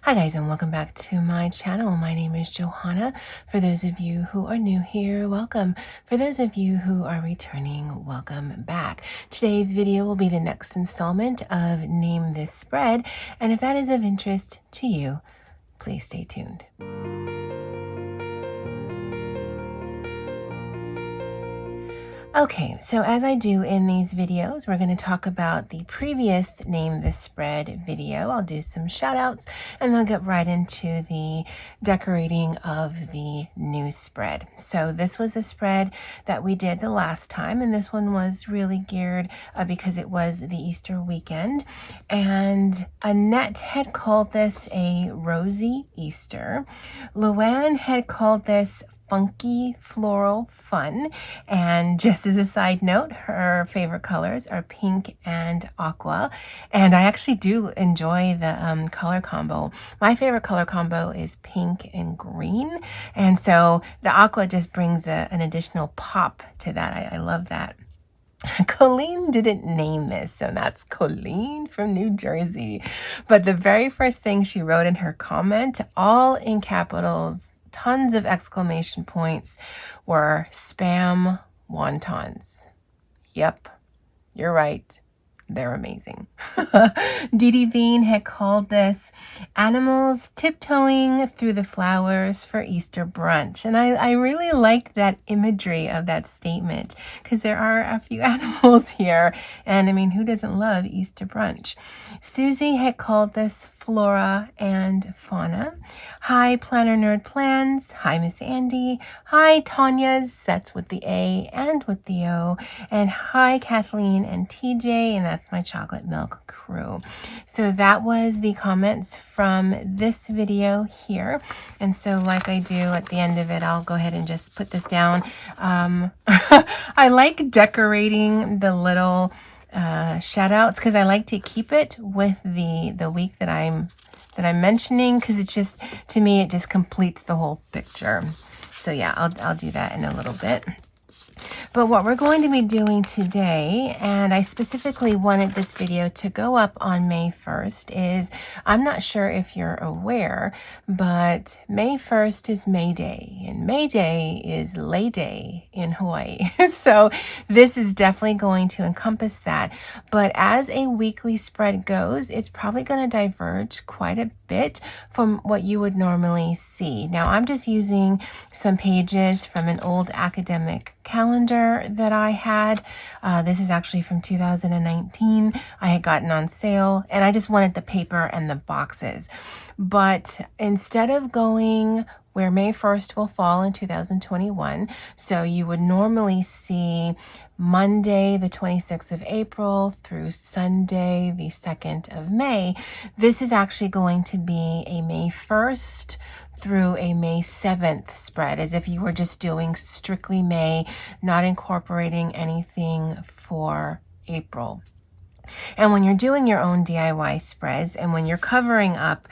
Hi guys, and welcome back to my channel. My name is Johanna. For those of you who are new here, welcome. For those of you who are returning, welcome back. Today's video will be the next installment of Name This Spread, and if that is of interest to you, please stay tuned. Okay, so as I do in these videos, we're going to talk about the previous Name This Spread video. I'll do some shout outs and then get right into the decorating of the new spread. So this was a spread that we did the last time, and this one was really geared because it was the Easter weekend. And Annette had called this a rosy Easter. Luann had called this funky floral fun, and just as a side note, her favorite colors are pink and aqua, and I actually do enjoy the color combo. My favorite color combo is pink and green, and so the aqua just brings an additional pop to that. I love that. Colleen didn't name this, so that's Colleen from New Jersey. But the very first thing she wrote in her comment, all in capitals, tons of exclamation points, were spam wontons. Yep, you're right. They're amazing. Dee Dee Bean had called this animals tiptoeing through the flowers for Easter brunch. And I really like that imagery of that statement because there are a few animals here. And I mean, who doesn't love Easter brunch? Susie had called this flora and fauna. Hi, Planner Nerd Plans. Hi, Miss Andy. Hi, Tanya's. That's with the A and with the O. And hi, Kathleen and TJ. And that's my chocolate milk crew. So that was the comments from this video here. And so like I do at the end of it, I'll go ahead and just put this down. I like decorating the little shout outs because I like to keep it with the week that I'm mentioning, because it's just, to me, it just completes the whole picture. So yeah, I'll do that in a little bit. But what we're going to be doing today, and I specifically wanted this video to go up on May 1st, is, I'm not sure if you're aware, but May 1st is May Day, and May Day is Lay Day in Hawaii. So this is definitely going to encompass that. But as a weekly spread goes, it's probably going to diverge quite a bit from what you would normally see. Now, I'm just using some pages from an old academic calendar that I had. This is actually from 2019. I had gotten on sale, and I just wanted the paper and the boxes. But instead of going where May 1st will fall in 2021, so you would normally see Monday, the 26th of April through Sunday, the 2nd of May, this is actually going to be a May 1st through a May 7th spread, as if you were just doing strictly May, not incorporating anything for April. And when you're doing your own DIY spreads, and when you're covering up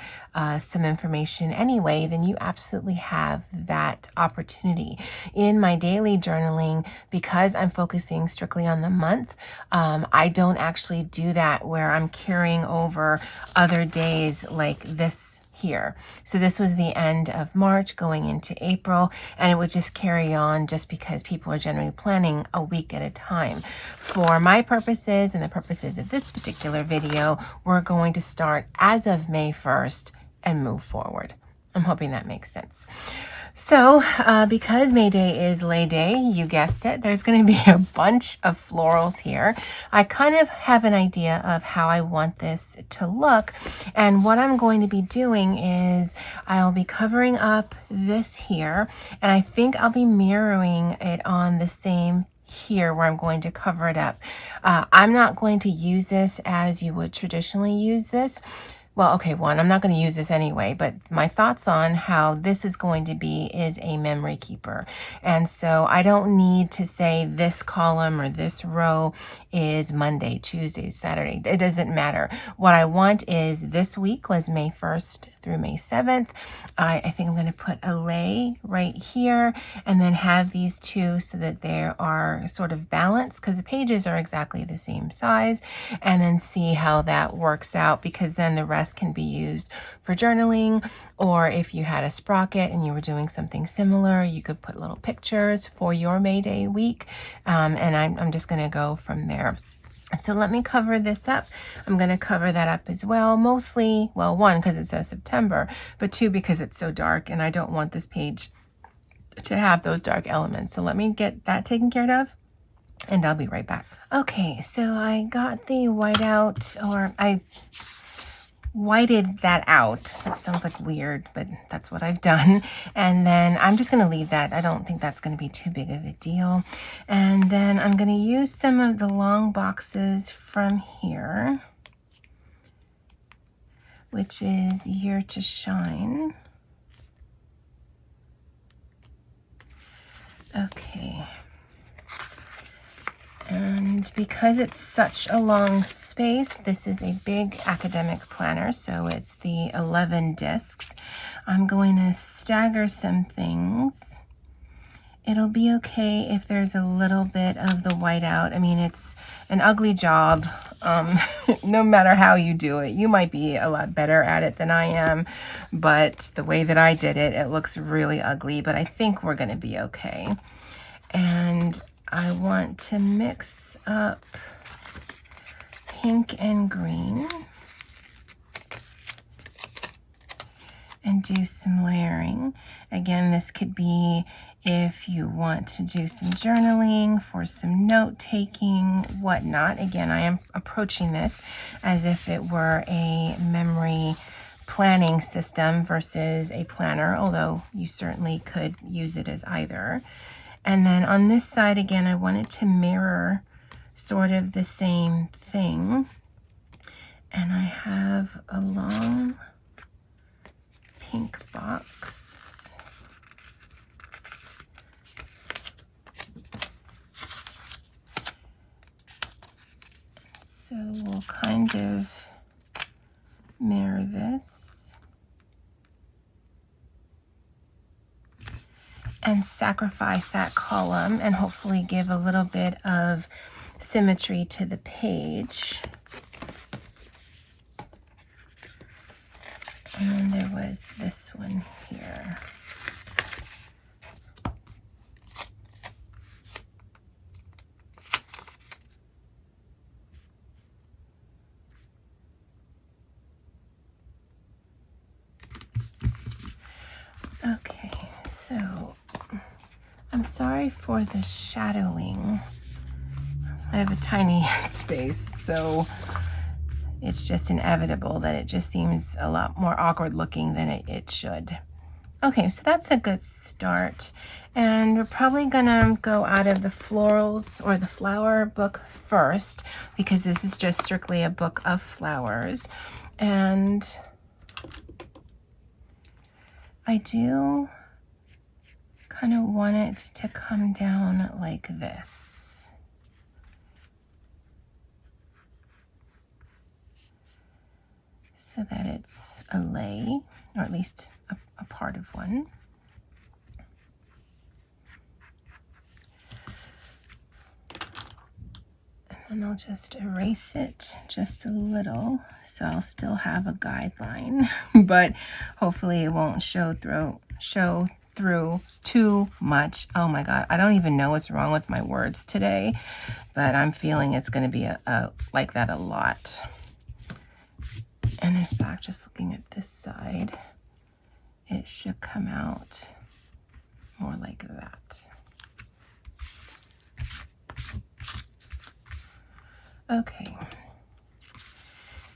some information anyway, then you absolutely have that opportunity. In my daily journaling, because I'm focusing strictly on the month, I don't actually do that where I'm carrying over other days like this here. So this was the end of March going into April, and it would just carry on just because people are generally planning a week at a time. For my purposes and the purposes of this particular video, we're going to start as of May 1st and move forward. I'm hoping that makes sense. So because May Day is Lay Day, you guessed it, there's going to be a bunch of florals here. I kind of have an idea of how I want this to look. And what I'm going to be doing is I'll be covering up this here, and I think I'll be mirroring it on the same here where I'm going to cover it up. I'm not going to use this as you would traditionally use this. Well, okay, one, I'm not going to use this anyway, but my thoughts on how this is going to be is a memory keeper. And so I don't need to say this column or this row is Monday, Tuesday, Saturday. It doesn't matter. What I want is this week was May 1st through May 7th. I think I'm going to put a lay right here and then have these two so that they are sort of balanced, because the pages are exactly the same size, and then see how that works out, because then the rest can be used for journaling, or if you had a sprocket and you were doing something similar, you could put little pictures for your May Day week, and I'm just going to go from there. So let me cover this up. I'm going to cover that up as well. Mostly, well, one, because it says September, but two, because it's so dark and I don't want this page to have those dark elements. So let me get that taken care of and I'll be right back. Okay, so I got the whiteout, or I whited that out. That sounds like weird, but that's what I've done. And then I'm just going to leave that. I don't think that's going to be too big of a deal. And then I'm going to use some of the long boxes from here, which is Year to Shine. Okay. And because it's such a long space, this is a big academic planner, so it's the 11 discs. I'm going to stagger some things. It'll be okay if there's a little bit of the whiteout. I mean, it's an ugly job, no matter how you do it. You might be a lot better at it than I am, but the way that I did it, it looks really ugly, but I think we're going to be okay. And I want to mix up pink and green and do some layering. Again, this could be if you want to do some journaling, for some note taking, whatnot. Again, I am approaching this as if it were a memory planning system versus a planner, although you certainly could use it as either. And then on this side, again, I wanted to mirror sort of the same thing. And I have a long pink box. So we'll kind of mirror this. And sacrifice that column and hopefully give a little bit of symmetry to the page. And there was this one here. Okay, so I'm sorry for the shadowing. I have a tiny space, so it's just inevitable that it just seems a lot more awkward looking than it should. Okay, so that's a good start. And we're probably gonna go out of the florals or the flower book first, because this is just strictly a book of flowers. And I do kind of want it to come down like this. So that it's a lay, or at least a part of one. And then I'll just erase it just a little, so I'll still have a guideline, but hopefully it won't show through too much. Oh my God, I don't even know what's wrong with my words today, but I'm feeling it's going to be like that a lot. And in fact, just looking at this side, it should come out more like that. Okay.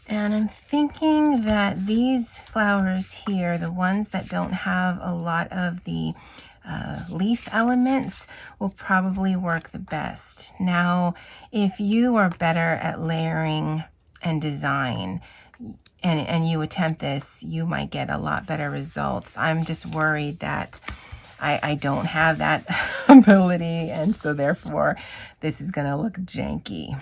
And I'm thinking that these flowers here, the ones that don't have a lot of the leaf elements, will probably work the best. Now, if you are better at layering and design, and you attempt this, you might get a lot better results. I'm just worried that I don't have that ability, and so therefore this is gonna look janky.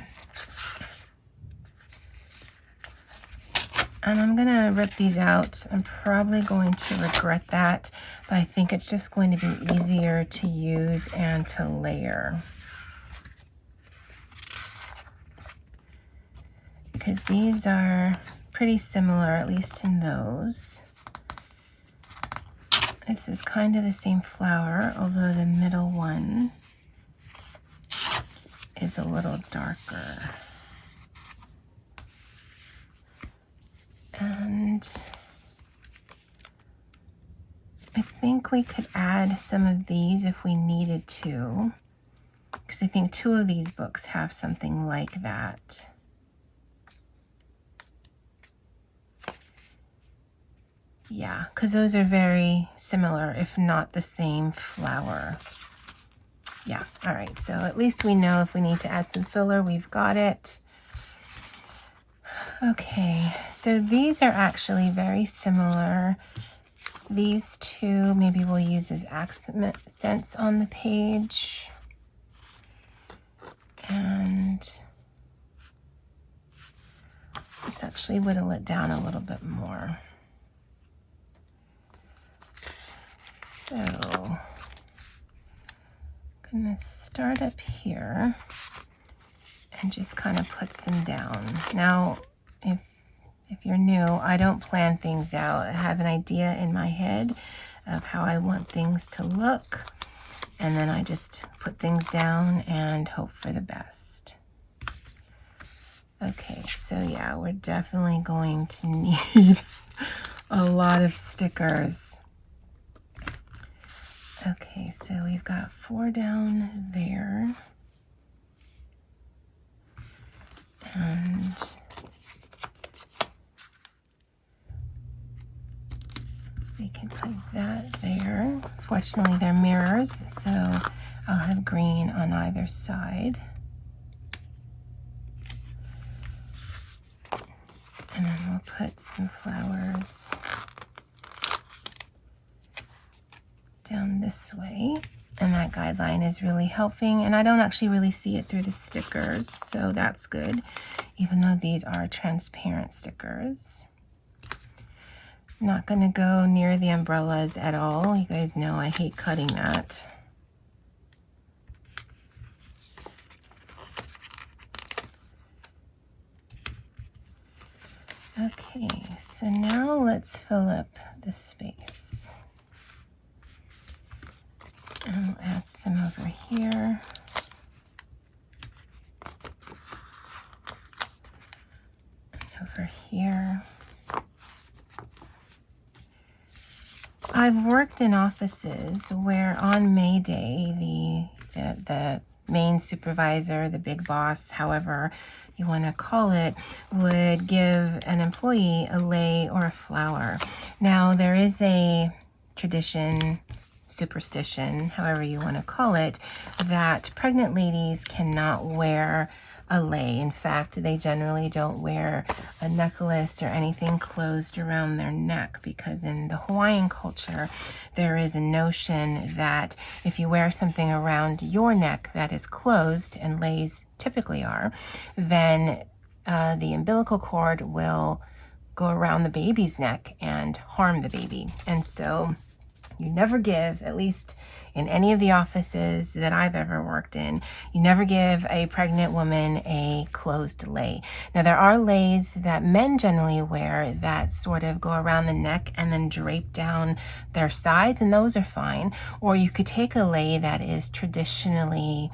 And I'm gonna rip these out. I'm probably going to regret that, but I think it's just going to be easier to use and to layer. Because these are pretty similar, at least in those. This is kind of the same flower, although the middle one is a little darker. And I think we could add some of these if we needed to, because I think 2 of these books have something like that. Yeah, because those are very similar, if not the same flower. Yeah, all right, so at least we know if we need to add some filler, we've got it. Okay, so these are actually very similar. These 2 maybe we'll use as accents on the page. And let's actually whittle it down a little bit more. So I'm gonna start up here and just kind of put some down. Now, if you're new, I don't plan things out. I have an idea in my head of how I want things to look, and then I just put things down and hope for the best. Okay, so yeah, we're definitely going to need a lot of stickers. Okay, so we've got 4 down there. And we can put that there. Fortunately, they're mirrors, so I'll have green on either side. And then we'll put some flowers down this way. And that guideline is really helping. And I don't actually really see it through the stickers, so that's good, even though these are transparent stickers. Not going to go near the umbrellas at all. You guys know I hate cutting that. Okay, so now let's fill up the space. And we'll add some over here. And over here. I've worked in offices where on May Day, the main supervisor, the big boss, however you want to call it, would give an employee a lei or a flower. Now, there is a tradition, superstition, however you want to call it, that pregnant ladies cannot wear a lei. In fact, they generally don't wear a necklace or anything closed around their neck, because in the Hawaiian culture, there is a notion that if you wear something around your neck that is closed, and leis typically are, then the umbilical cord will go around the baby's neck and harm the baby. And so you never give, at least in any of the offices that I've ever worked in, you never give a pregnant woman a closed lei. Now, there are leis that men generally wear that sort of go around the neck and then drape down their sides, and those are fine. Or you could take a lei that is traditionally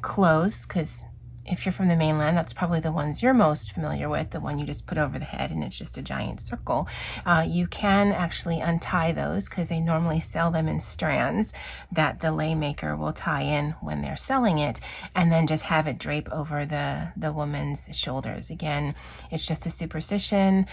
closed, because if you're from the mainland, that's probably the ones you're most familiar with, the one you just put over the head and it's just a giant circle. You can actually untie those, because they normally sell them in strands that the lei maker will tie in when they're selling it, and then just have it drape over the woman's shoulders. Again, it's just a superstition.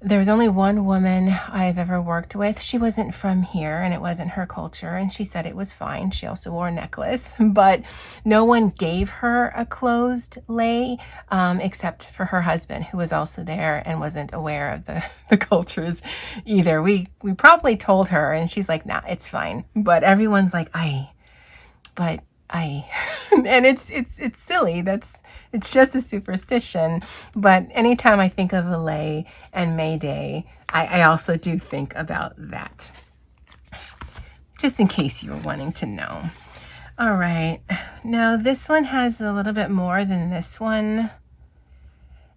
There was only one woman I've ever worked with. She wasn't from here and it wasn't her culture, and she said it was fine. She also wore a necklace, but no one gave her a closed lei except for her husband, who was also there and wasn't aware of the cultures either. We probably told her and she's like, nah, it's fine. But everyone's like, And it's silly. It's just a superstition. But anytime I think of a lei and May Day, I also do think about that. Just in case you were wanting to know. All right. Now this one has a little bit more than this one.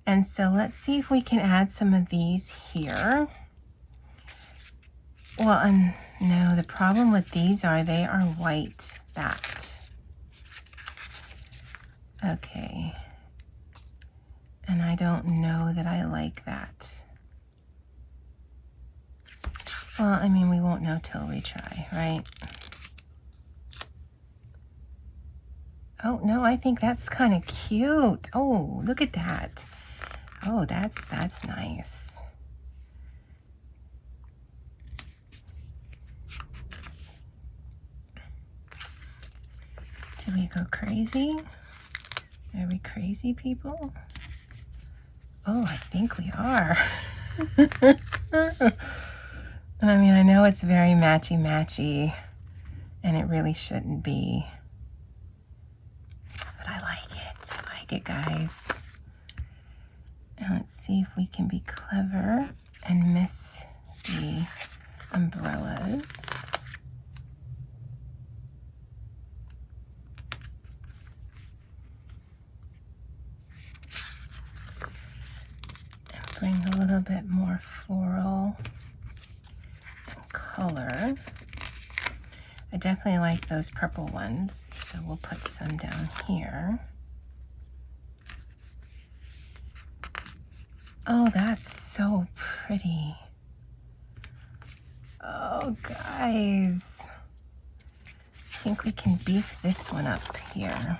And so let's see if we can add some of these here. Well, and no, the problem with these are they are white backed. Okay. And I don't know that I like that. Well, I mean, we won't know till we try, right? Oh, no, I think that's kind of cute. Oh, look at that. Oh, that's nice. Did we go crazy? Are we crazy people? Oh, I think we are. And I mean, I know it's very matchy-matchy, and it really shouldn't be. But I like it, guys. And let's see if we can be clever and miss the umbrellas. And bring a little bit more floral and color. I definitely like those purple ones, so we'll put some down here. Oh, that's so pretty. Oh, guys. I think we can beef this one up here.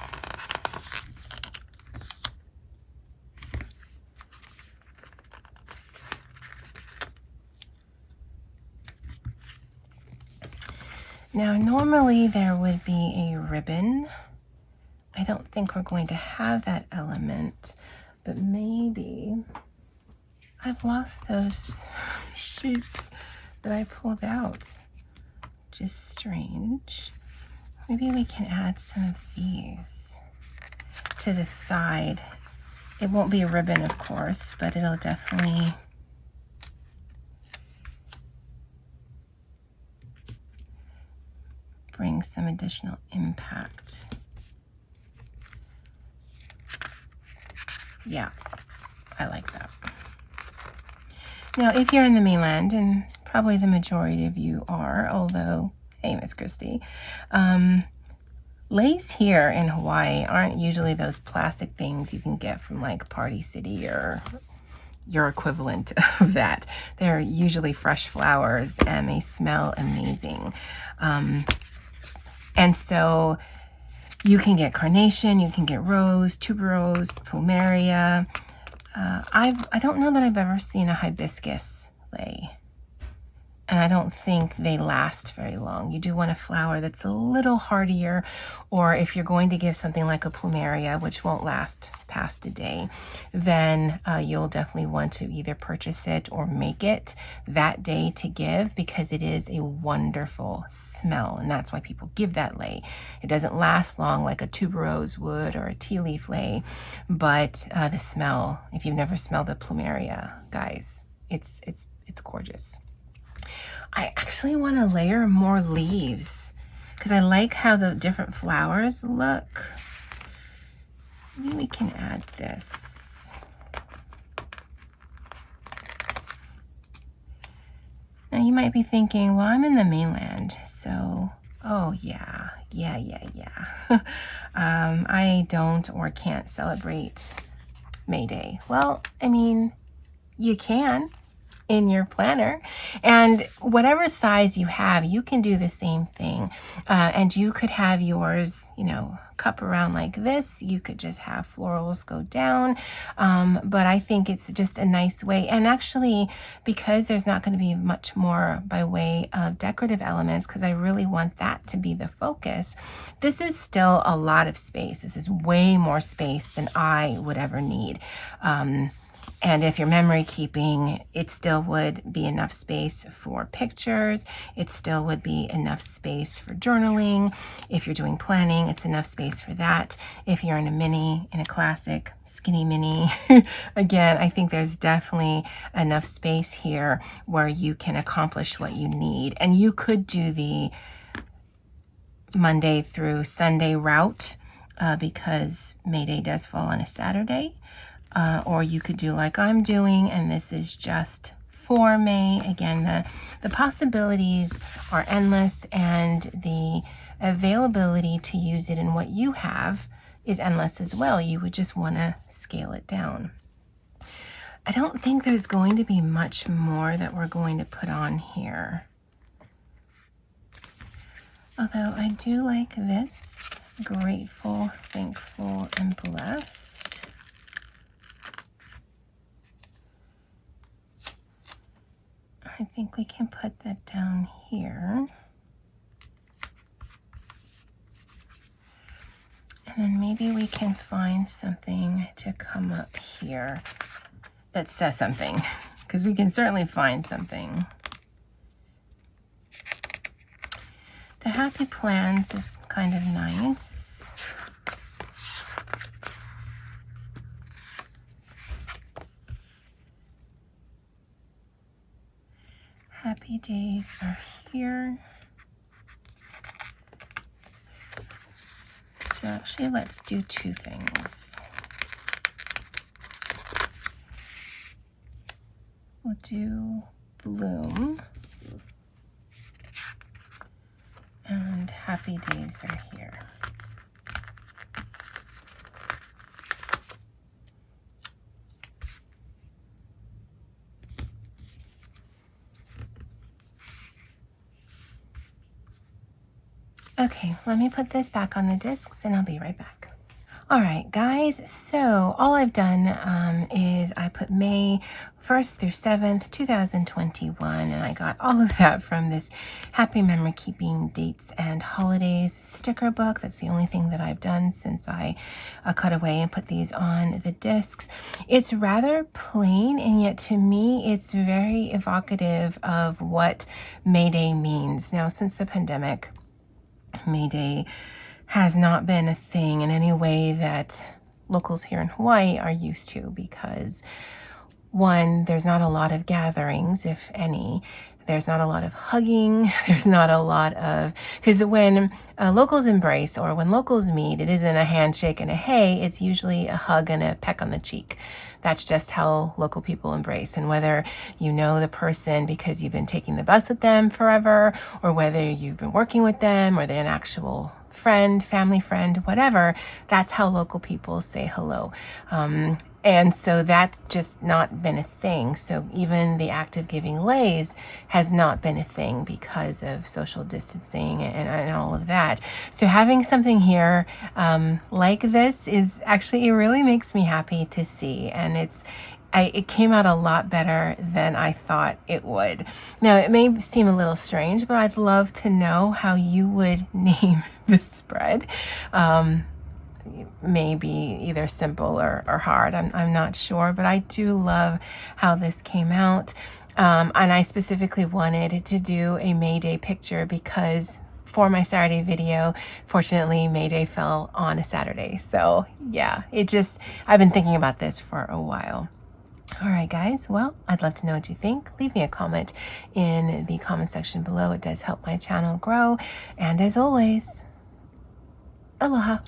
Now, normally there would be a ribbon. I don't think we're going to have that element, but maybe I've lost those sheets that I pulled out. Just strange. Maybe we can add some of these to the side. It won't be a ribbon, of course, but it'll definitely bring some additional impact. Yeah, I like that. Now, if you're in the mainland, and probably the majority of you are, although, hey, Miss Christie, leis here in Hawaii aren't usually those plastic things you can get from like Party City or your equivalent of that. They're usually fresh flowers and they smell amazing. And so you can get carnation, you can get rose, tuberose, plumeria. I don't know that I've ever seen a hibiscus lei, and I don't think they last very long. You do want a flower that's a little hardier, or if you're going to give something like a plumeria, which won't last past a day, then you'll definitely want to either purchase it or make it that day to give, because it is a wonderful smell, and that's why people give that lei. It doesn't last long like a tuberose would or a tea leaf lei, but the smell, if you've never smelled a plumeria, guys, it's gorgeous. I actually want to layer more leaves because I like how the different flowers look. Maybe we can add this. Now you might be thinking, well, I'm in the mainland, so, oh yeah. I don't or can't celebrate May Day. Well, I mean, you can in your planner, and whatever size you have, you can do the same thing. And you could have yours, cup around like this. You could just have florals go down. But I think it's just a nice way. And actually, because there's not going to be much more by way of decorative elements, because I really want that to be the focus, this is still a lot of space. This is way more space than I would ever need. And if you're memory keeping, it still would be enough space for pictures. It still would be enough space for journaling. If you're doing planning, it's enough space for that. If you're in a mini, in a classic skinny mini, again, I think there's definitely enough space here where you can accomplish what you need. And you could do the Monday through Sunday route because May Day does fall on a Saturday. Or you could do like I'm doing, and this is just for May. Again, the possibilities are endless, and the availability to use it in what you have is endless as well. You would just want to scale it down. I don't think there's going to be much more that we're going to put on here. Although I do like this, grateful, thankful, and blessed. I think we can put that down here. And then maybe we can find something to come up here that says something, because we can certainly find something. The happy plans is kind of nice. Happy days are here. So actually, let's do two things. We'll do bloom and happy days are here. Okay, let me put this back on the discs and I'll be right back. All right, guys, so all I've done is I put May 1st through 7th, 2021, and I got all of that from this Happy Memory Keeping Dates and Holidays sticker book. That's the only thing that I've done since I cut away and put these on the discs. It's rather plain, and yet to me, it's very evocative of what May Day means. Now, since the pandemic, May Day has not been a thing in any way that locals here in Hawaii are used to, because one, there's not a lot of gatherings, if any. There's not a lot of hugging. There's not a lot of, because when locals embrace or when locals meet, it isn't a handshake and a hey, it's usually a hug and a peck on the cheek. That's just how local people embrace. And whether you know the person because you've been taking the bus with them forever, or whether you've been working with them, or they're an actual friend, family friend, whatever, that's how local people say hello. And so that's just not been a thing. So even the act of giving leis has not been a thing because of social distancing and all of that. So having something here like this is actually, it really makes me happy to see. And it came out a lot better than I thought it would. Now, it may seem a little strange, but I'd love to know how you would name this spread. Maybe either simple or hard. I'm not sure, but I do love how this came out. And I specifically wanted to do a May Day picture because for my Saturday video, fortunately, May Day fell on a Saturday. So yeah, I've been thinking about this for a while. All right, guys. Well, I'd love to know what you think. Leave me a comment in the comment section below. It does help my channel grow. And as always, aloha.